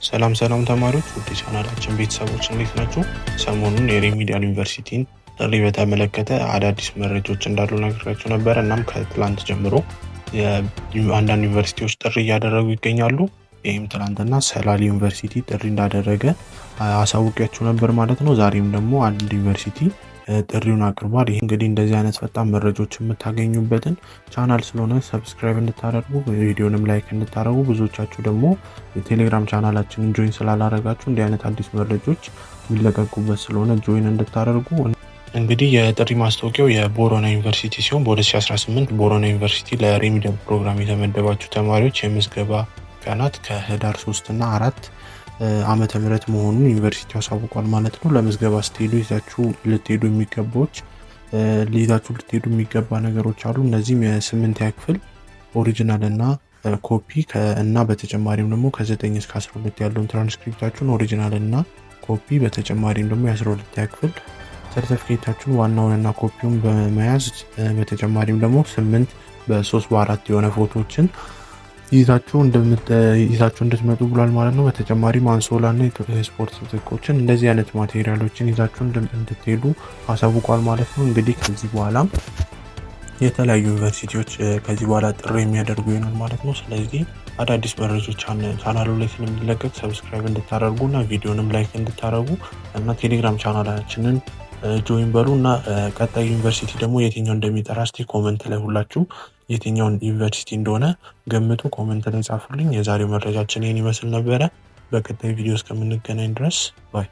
ሰላም ተማሪዎች ውድ ቻናላችን ቤተሰቦች እንዴት ናችሁ? ሰሞኑን የሬሚዲያል ዩኒቨርሲቲን ጥሪ በተመለከተ አዳዲስ መረጃዎች እንዳሉ ነግራችሁ ነበር። እናም ከትላንት ጀምሮ የአንዳንድ ዩኒቨርሲቲዎች ጥሪ እያደረጉ ይገኛሉ። ይህም ትላንትና ሰላሌ ዩኒቨርሲቲ ጥሪ እንዳደረገ አሳውቂያችሁ ነበር ማለት ነው። ዛሬም ደግሞ አንድ ዩኒቨርሲቲ ጥሪውን አቅርቧል። ይህ እንግዲህ እንደዚህ አይነት ፈጣን መረጃዎች የምታገኙበትን ቻናል ስለሆነ ሰብስክራይብ እንድታደርጉ ቪዲዮንም ላይክ እንድታደርጉ፣ ብዙዎቻችሁ ደግሞ የቴሌግራም ቻናላችንን ጆይን ስላላረጋችሁ እንዲህ አይነት አዲስ መረጃዎች የሚለቀቁበት ስለሆነ ጆይን እንድታደርጉ። እንግዲህ የጥሪ ማስታወቂያው የቦረና ዩኒቨርሲቲ ሲሆን በ2018 ቦረና ዩኒቨርሲቲ ለሬሚዲያል ፕሮግራም የተመደባችሁ ተማሪዎች የምዝገባ ቀናት ከህዳር 3 እና 4 ዓመተ ምህረት መሆኑን ዩኒቨርሲቲው አሳውቋል ማለት ነው። ለምዝገባ ስትሄዱ ይዛችሁ ልትሄዱ የሚገባ ነገሮች አሉ። እነዚህም የ8ኛ ክፍል ኦሪጂናል እና ኮፒ እና በተጨማሪም ደግሞ ከ9 እስከ 12 ያለውን ትራንስክሪፕታችሁን ኦሪጂናል እና ኮፒ፣ በተጨማሪም ደግሞ የ12ኛ ክፍል ሰርቲፊኬታችሁን ዋናውንና ኮፒውን በመያዝ በተጨማሪም ደግሞ 8 በ3 በ4 የሆነ ፎቶዎችን ይዛችሁ እንድትመጡ ብሏል ማለት ነው። በተጨማሪም አንሶላና የስፖርት ትጥቆችን እንደዚህ አይነት ማቴሪያሎችን ይዛችሁ እንድትሄዱ አሳውቋል ማለት ነው። እንግዲህ ከዚህ በኋላ የተለያዩ ዩኒቨርሲቲዎች ከዚህ በኋላ ጥሪ የሚያደርጉ ይሆናል ማለት ነው። ስለዚህ አዳዲስ መረጃዎች ቻናሉ ላይ ስለሚለቀቅ ሰብስክራይብ እንድታደርጉና ቪዲዮንም ላይክ እንድታደርጉ እና ቴሌግራም ቻናላችንን ጆይን በሉ እና ቀጣይ ዩኒቨርሲቲ ደግሞ የትኛው እንደሚጠራ እስቲ ኮመንት ላይ ሁላችሁ የትኛውን ዩኒቨርሲቲ እንደሆነ ገምቱ፣ ኮመንት ላይ ጻፉልኝ። የዛሬው መረጃችን ይህን ይመስል ነበረ። በቀጣይ ቪዲዮ እስከምንገናኝ ድረስ ባይ።